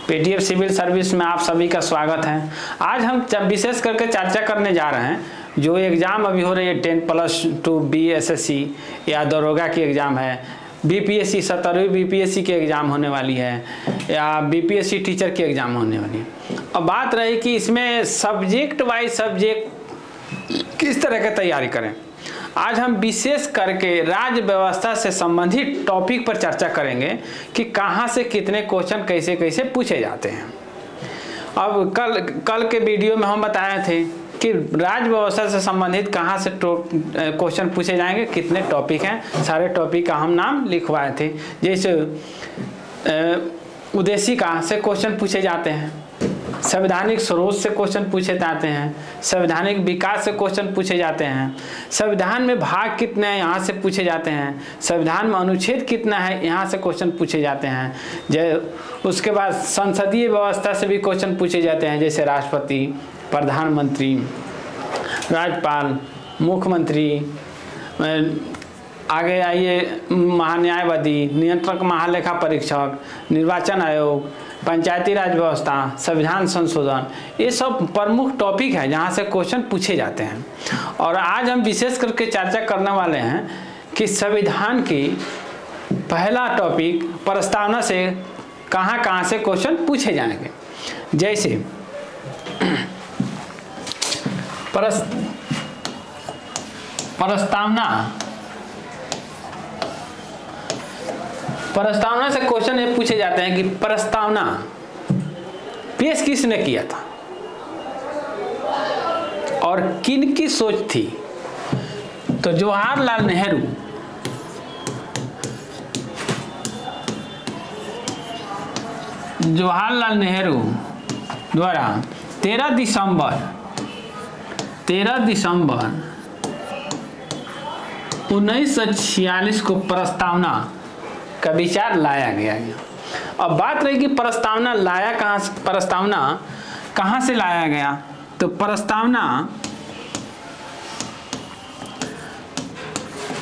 PTF civil service में आप सभी का स्वागत है। आज हम विशेष करके चर्चा करने जा रहे हैं जो एग्ज़ाम अभी हो रही है 10+2 BSSC या दरोगा की एग्ज़ाम है, BPSC 17वीं BPSC की एग्ज़ाम होने वाली है या BPSC टीचर की एग्ज़ाम होने वाली है। अब बात रही कि इसमें सब्जेक्ट वाइज सब्जेक्ट किस तरह की तैयारी करें। आज हम विशेष करके राज्य व्यवस्था से संबंधित टॉपिक पर चर्चा करेंगे कि कहाँ से कितने क्वेश्चन कैसे कैसे पूछे जाते हैं। अब कल के वीडियो में हम बताए थे कि राज्य व्यवस्था से संबंधित कहाँ से क्वेश्चन पूछे जाएंगे, कितने टॉपिक हैं, सारे टॉपिक का हम नाम लिखवाए थे। जैसे उद्देशिका से क्वेश्चन पूछे जाते हैं, संवैधानिक स्रोत से क्वेश्चन पूछे जाते हैं, संवैधानिक विकास से क्वेश्चन पूछे जाते हैं, संविधान में भाग कितने हैं यहाँ से पूछे जाते हैं, संविधान में अनुच्छेद कितना है यहाँ से क्वेश्चन पूछे जाते हैं। उसके बाद संसदीय व्यवस्था से भी क्वेश्चन पूछे जाते हैं, जैसे राष्ट्रपति, प्रधानमंत्री, राज्यपाल, मुख्यमंत्री, आगे आइए महान्यायवादी, नियंत्रक महालेखा परीक्षक, निर्वाचन आयोग, पंचायती राज व्यवस्था, संविधान संशोधन, ये सब प्रमुख टॉपिक है जहाँ से क्वेश्चन पूछे जाते हैं। और आज हम विशेष करके चर्चा करने वाले हैं कि संविधान की पहला टॉपिक प्रस्तावना से कहाँ कहाँ से क्वेश्चन पूछे जाएंगे। जैसे प्रस्तावना से क्वेश्चन ये पूछे जाते हैं कि प्रस्तावना पेश किसने किया था और किन की सोच थी। तो जवाहरलाल नेहरू द्वारा 13 दिसंबर 1946 को प्रस्तावना का विचार लाया गया। अब बात रही कि प्रस्तावना कहाँ से लाया गया। तो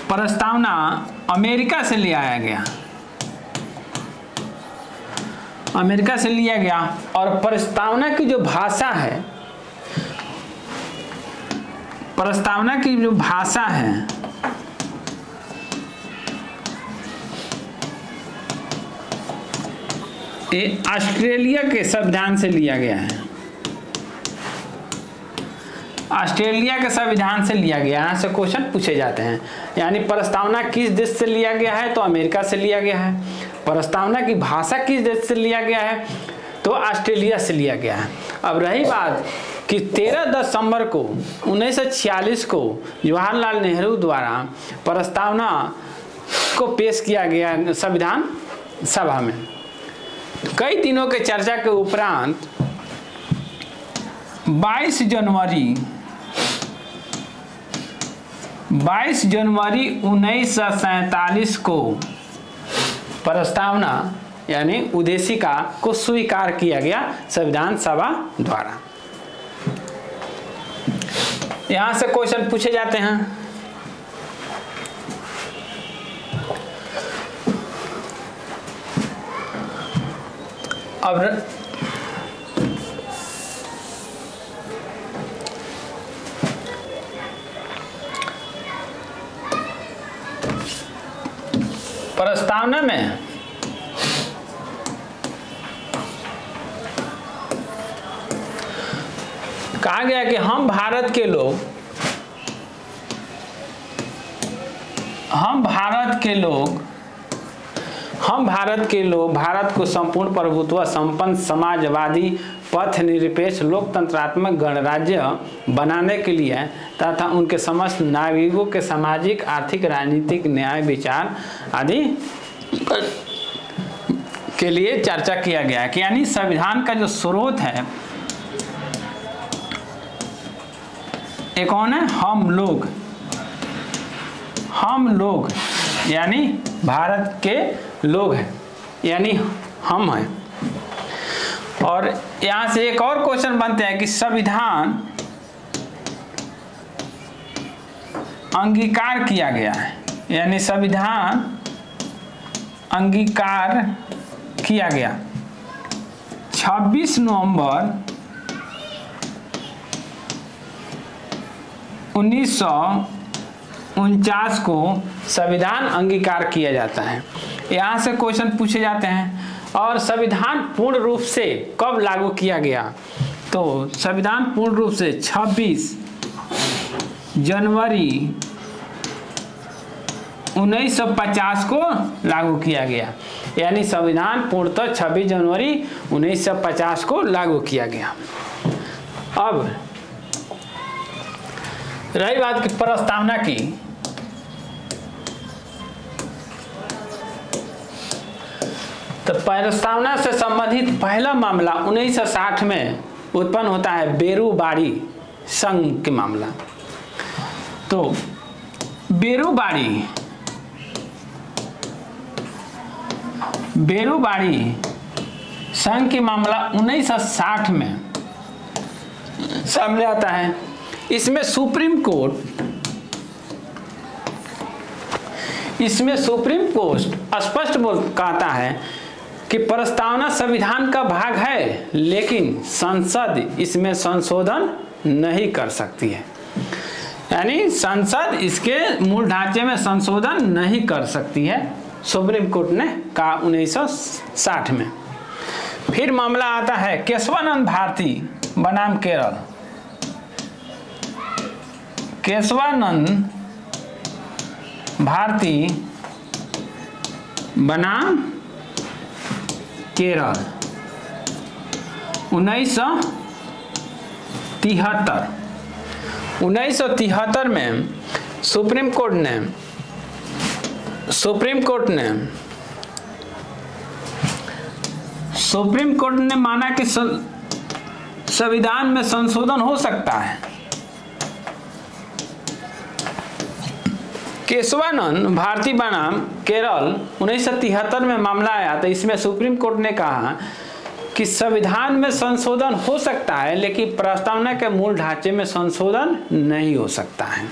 प्रस्तावना अमेरिका से लिया गया। और प्रस्तावना की जो भाषा है ये ऑस्ट्रेलिया के संविधान से लिया गया है। ऑस्ट्रेलिया के संविधान से लिया गया, यहाँ से क्वेश्चन पूछे जाते हैं। यानी प्रस्तावना किस देश से लिया गया है, तो अमेरिका से लिया गया है। प्रस्तावना की भाषा किस देश से लिया गया है, तो ऑस्ट्रेलिया से लिया गया है। अब रही बात कि 13 दिसंबर को 1946 को जवाहरलाल नेहरू द्वारा प्रस्तावना को पेश किया गया संविधान सभा में। कई दिनों के चर्चा के उपरांत 22 जनवरी 1947 को प्रस्तावना यानी उद्देशिका को स्वीकार किया गया संविधान सभा द्वारा। यहां से क्वेश्चन पूछे जाते हैं। अब प्रस्तावना में कहा गया कि हम भारत के लोग भारत को संपूर्ण प्रभुत्व संपन्न समाजवादी पथ निरपेक्ष लोकतंत्रात्मक गणराज्य बनाने के लिए तथा उनके समस्त नागरिकों के सामाजिक, आर्थिक, राजनीतिक, न्याय, विचार आदि के लिए चर्चा किया गया है। कि यानी संविधान का जो स्रोत है एक कौन है, हम लोग यानी भारत के लोग हैं, यानी हम हैं। और यहां से एक और क्वेश्चन बनते हैं कि संविधान अंगीकार किया गया है, यानी संविधान अंगीकार किया गया 26 नवंबर 1949 को संविधान अंगीकार किया जाता है। यहाँ से क्वेश्चन पूछे जाते हैं। और संविधान पूर्ण रूप से कब लागू किया गया? तो संविधान पूर्ण रूप से 26 जनवरी 1950 को लागू किया गया। यानी संविधान पूर्णतः 26 जनवरी 1950 को लागू किया गया। अब रही बात की प्रस्तावना की, तो प्रस्तावना से संबंधित पहला मामला 1960 में उत्पन्न होता है बेरूबाड़ी संघ के मामला। तो बेरूबाड़ी संघ की मामला 1960 में सामने आता है। इसमें सुप्रीम कोर्ट स्पष्ट कहता है कि प्रस्तावना संविधान का भाग है, लेकिन संसद इसमें संशोधन नहीं कर सकती है। यानी संसद इसके मूल ढांचे में संशोधन नहीं कर सकती है, सुप्रीम कोर्ट ने कहा 1960 में। फिर मामला आता है केशवानंद भारती बनाम केरल। केशवानंद भारती बनाम केरल 1973 में सुप्रीम कोर्ट ने माना कि संविधान में संशोधन हो सकता है। केशवानंद भारती बनाम केरल 1973 में मामला आया, तो इसमें सुप्रीम कोर्ट ने कहा कि संविधान में संशोधन हो सकता है, लेकिन प्रस्तावना के मूल ढांचे में संशोधन नहीं हो सकता है।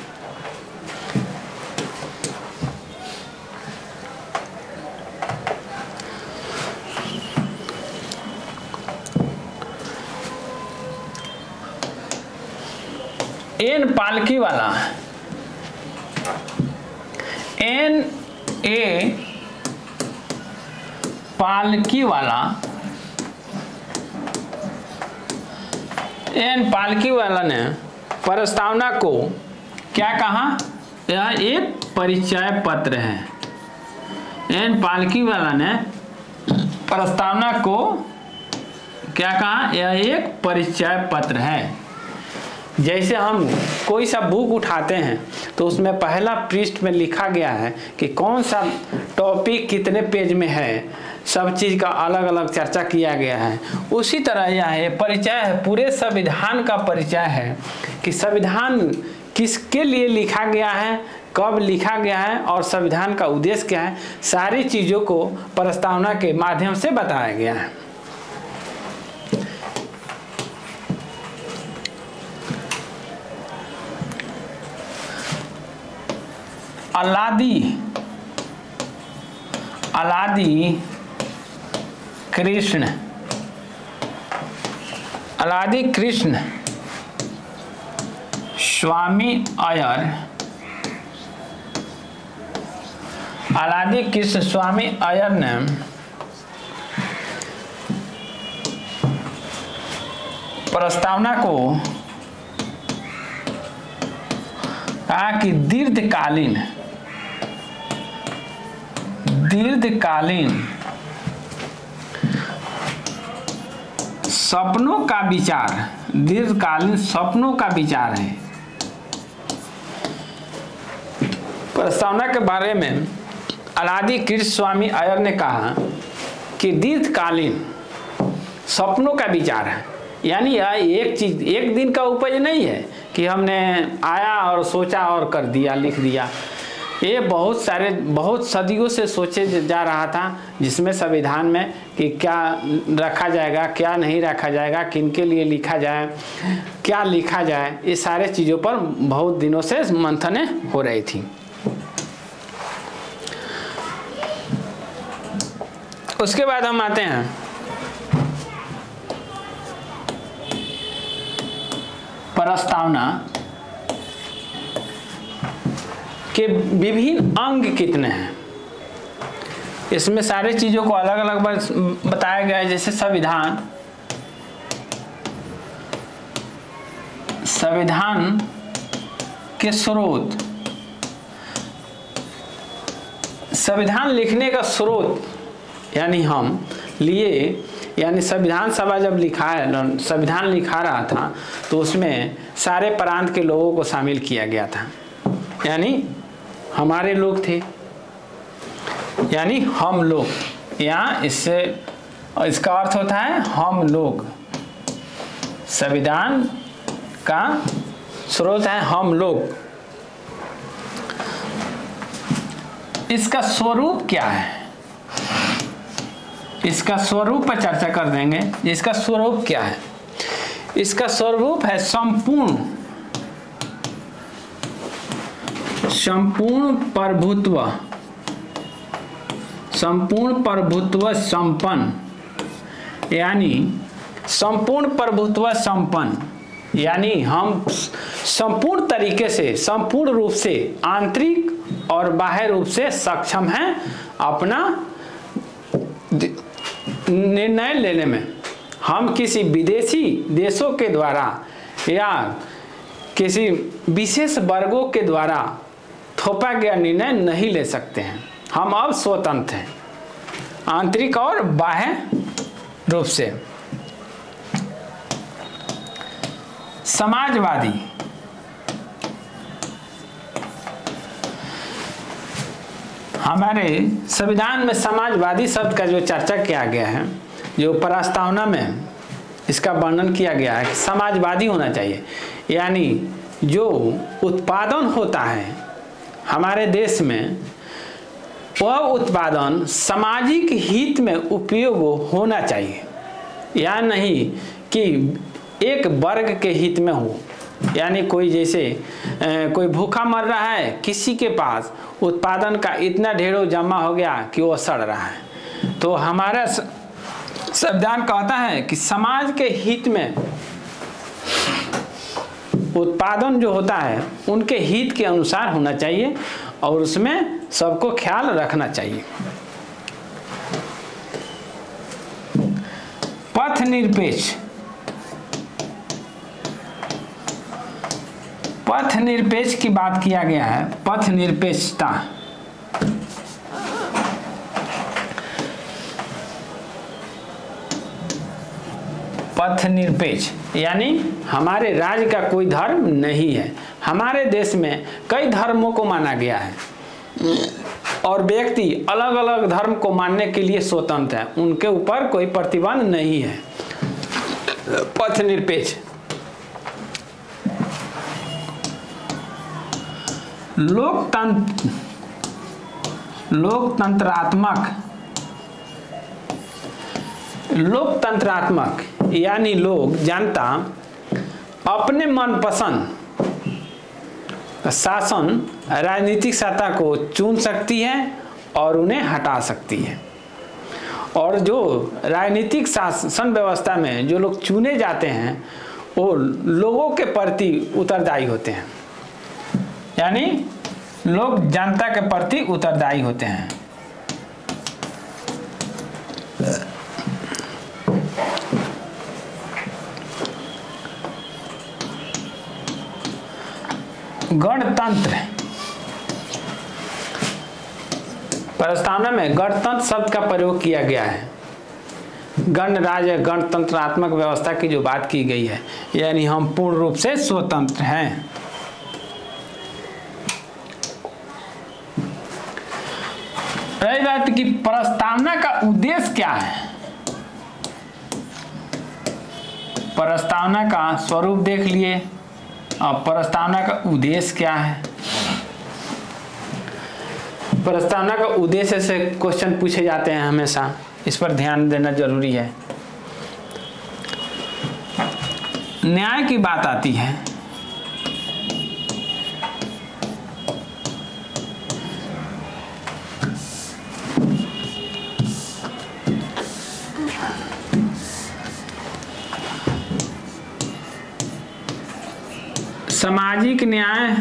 एन पालकीवाला ने प्रस्तावना को क्या कहा? यह एक परिचय पत्र है। एन पालकीवाला ने प्रस्तावना को क्या कहा? यह एक परिचय पत्र है। जैसे हम कोई सा बुक उठाते हैं तो उसमें पहला पृष्ठ में लिखा गया है कि कौन सा टॉपिक कितने पेज में है, सब चीज़ का अलग अलग चर्चा किया गया है। उसी तरह यह है परिचय है, पूरे संविधान का परिचय है कि संविधान किसके लिए लिखा गया है, कब लिखा गया है और संविधान का उद्देश्य क्या है। सारी चीज़ों को प्रस्तावना के माध्यम से बताया गया है। अलादी कृष्ण स्वामी अय्यर ने प्रस्तावना को कहा कि दीर्घकालीन सपनों का विचार है। प्रस्तावना के बारे में अलादी कृष्ण स्वामी अय्यर ने कहा कि दीर्घकालीन सपनों का विचार है। यानी यह एक चीज एक दिन का उपज नहीं है कि हमने आया और सोचा और कर दिया, लिख दिया। ये बहुत सदियों से सोचे जा रहा था, जिसमें संविधान में कि क्या रखा जाएगा, क्या नहीं रखा जाएगा, किनके लिए लिखा जाए, क्या लिखा जाए, ये सारे चीज़ों पर बहुत दिनों से मंथनें हो रही थी। उसके बाद हम आते हैं प्रस्तावना के विभिन्न अंग कितने हैं। इसमें सारे चीजों को अलग अलग बताया गया है, जैसे संविधान के स्रोत, संविधान लिखने का स्रोत यानी हम लिए, यानी संविधान सभा जब संविधान लिखा रहा था तो उसमें सारे प्रांत के लोगों को शामिल किया गया था, यानी हमारे लोग थे, यानी हम लोग। यहाँ इससे इसका अर्थ होता है हम लोग। संविधान का स्रोत है हम लोग। इसका स्वरूप क्या है, इसका स्वरूप पर चर्चा कर देंगे। इसका स्वरूप क्या है, इसका स्वरूप है संपूर्ण प्रभुत्व संपन्न, यानी संपूर्ण प्रभुत्व संपन्न, यानी हम संपूर्ण तरीके से, संपूर्ण रूप से, आंतरिक और बाह्य रूप से सक्षम हैं अपना निर्णय लेने में। हम किसी विदेशी देशों के द्वारा या किसी विशेष वर्गों के द्वारा थोपा गया निर्णय नहीं ले सकते हैं। हम अब स्वतंत्र हैं आंतरिक और बाह्य रूप से। समाजवादी, हमारे संविधान में समाजवादी शब्द का जो चर्चा किया गया है, जो प्रस्तावना में इसका वर्णन किया गया है कि समाजवादी होना चाहिए, यानी जो उत्पादन होता है हमारे देश में वह उत्पादन सामाजिक हित में उपयोग होना चाहिए, या नहीं कि एक वर्ग के हित में हो। यानी कोई जैसे कोई भूखा मर रहा है, किसी के पास उत्पादन का इतना ढेरों जमा हो गया कि वो सड़ रहा है, तो हमारा संविधान कहता है कि समाज के हित में उत्पादन जो होता है उनके हित के अनुसार होना चाहिए और उसमें सबको ख्याल रखना चाहिए। पथ निरपेक्ष, पथ निरपेक्ष की बात किया गया है। पथ निरपेक्षता, पथ निरपेक्ष यानी हमारे राज्य का कोई धर्म नहीं है। हमारे देश में कई धर्मों को माना गया है और व्यक्ति अलग अलग धर्म को मानने के लिए स्वतंत्र है, उनके ऊपर कोई प्रतिबंध नहीं है। पथ निरपेक्ष। लोकतंत्रात्मक यानी लोग, जनता अपने मनपसंद शासन राजनीतिक सत्ता को चुन सकती है और उन्हें हटा सकती है। और जो राजनीतिक शासन व्यवस्था में जो लोग चुने जाते हैं वो लोगों के प्रति उत्तरदायी होते हैं, यानी लोग जनता के प्रति उत्तरदायी होते हैं। गणतंत्र, प्रस्तावना में गणतंत्र शब्द का प्रयोग किया गया है। गणराज्य, गणतंत्रात्मक व्यवस्था की जो बात की गई है, यानी हम पूर्ण रूप से स्वतंत्र हैं। रही बात कि प्रस्तावना का उद्देश्य क्या है, प्रस्तावना का स्वरूप देख लिए, अब प्रस्तावना का उद्देश्य क्या है। प्रस्तावना का उद्देश्य से क्वेश्चन पूछे जाते हैं हमेशा, इस पर ध्यान देना जरूरी है। न्याय की बात आती है, सामाजिक न्याय,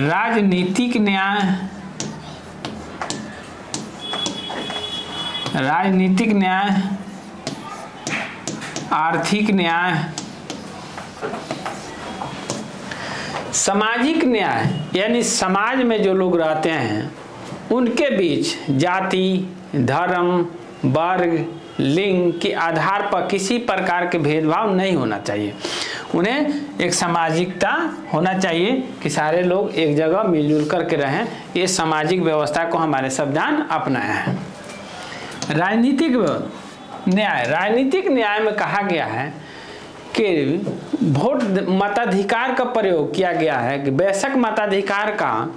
राजनीतिक न्याय, राजनीतिक न्याय, आर्थिक न्याय। सामाजिक न्याय यानी समाज में जो लोग रहते हैं उनके बीच जाति, धर्म, वर्ग, लिंग के आधार पर किसी प्रकार के भेदभाव नहीं होना चाहिए। उन्हें एक सामाजिकता होना चाहिए कि सारे लोग एक जगह मिलजुल करके रहें। ये सामाजिक व्यवस्था को हमारे संविधान अपनाया है। राजनीतिक न्याय, राजनीतिक न्याय में कहा गया है कि वोट मताधिकार का प्रयोग किया गया है कि वयस्क मताधिकार का,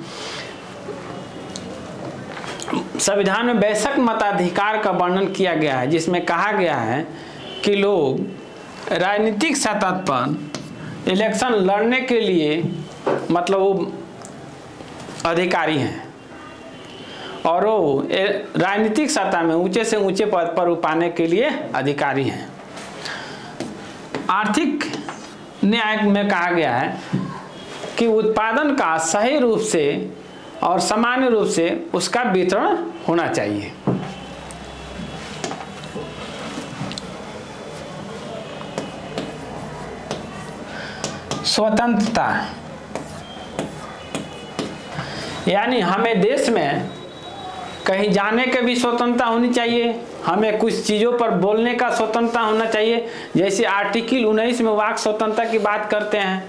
संविधान में वयस्क मताधिकार का वर्णन किया गया है, जिसमें कहा गया है कि लोग राजनीतिक सतह पर इलेक्शन लड़ने के लिए मतलब वो अधिकारी हैं और वो राजनीतिक सतह में ऊंचे से ऊंचे पद पर पाने के लिए अधिकारी हैं। आर्थिक न्याय में कहा गया है कि उत्पादन का सही रूप से और सामान्य रूप से उसका वितरण होना चाहिए। स्वतंत्रता यानी हमें देश में कहीं जाने की भी स्वतंत्रता होनी चाहिए, हमें कुछ चीज़ों पर बोलने का स्वतंत्रता होना चाहिए। जैसे आर्टिकल 19 में वाक स्वतंत्रता की बात करते हैं,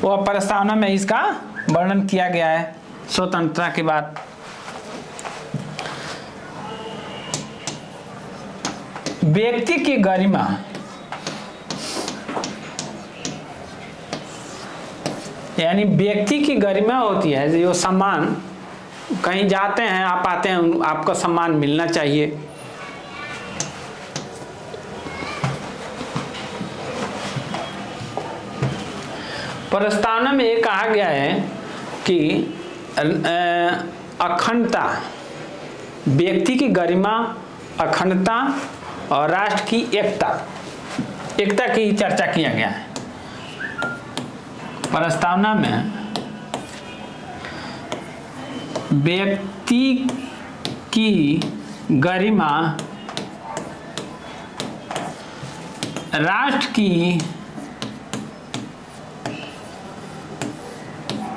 वो प्रस्तावना में इसका वर्णन किया गया है स्वतंत्रता की बात। व्यक्ति की गरिमा यानी व्यक्ति की गरिमा होती है जो सम्मान, कहीं जाते हैं आप आते हैं आपको सम्मान मिलना चाहिए। प्रस्तावना में ये कहा गया है कि अखंडता, व्यक्ति की गरिमा, अखंडता और राष्ट्र की एकता की चर्चा किया गया है। प्रस्तावना में व्यक्ति की गरिमा, राष्ट्र की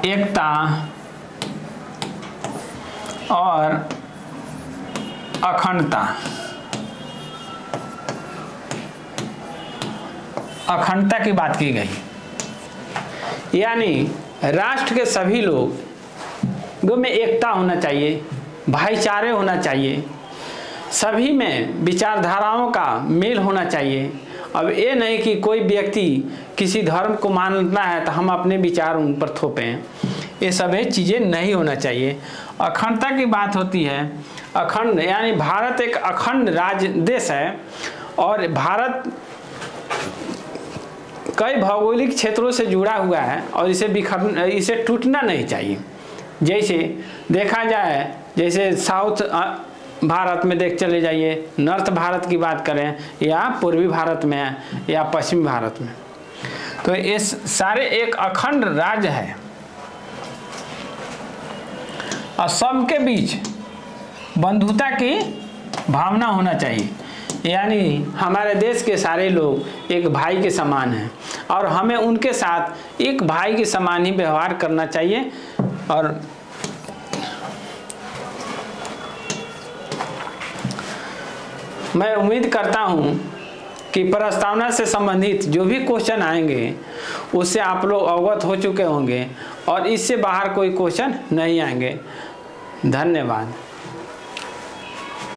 एकता और अखंडता की बात की गई। यानी राष्ट्र के सभी लोगों में एकता होना चाहिए, भाईचारे होना चाहिए, सभी में विचारधाराओं का मेल होना चाहिए। अब ये नहीं कि कोई व्यक्ति किसी धर्म को मानना है तो हम अपने विचार उन पर थोपें, ये सभी चीज़ें नहीं होना चाहिए। अखंडता की बात होती है, अखंड यानी भारत एक अखंड राज्य देश है और भारत कई भौगोलिक क्षेत्रों से जुड़ा हुआ है और इसे टूटना नहीं चाहिए। जैसे देखा जाए, जैसे साउथ भारत में देख चले जाइए, नॉर्थ भारत की बात करें या पूर्वी भारत में या पश्चिमी भारत में, तो ये सारे एक अखंड राज्य है और सबके बीच बंधुता की भावना होना चाहिए। यानी हमारे देश के सारे लोग एक भाई के समान हैं और हमें उनके साथ एक भाई के समान ही व्यवहार करना चाहिए। और मैं उम्मीद करता हूं कि प्रस्तावना से संबंधित जो भी क्वेश्चन आएंगे उससे आप लोग अवगत हो चुके होंगे और इससे बाहर कोई क्वेश्चन नहीं आएंगे। धन्यवाद।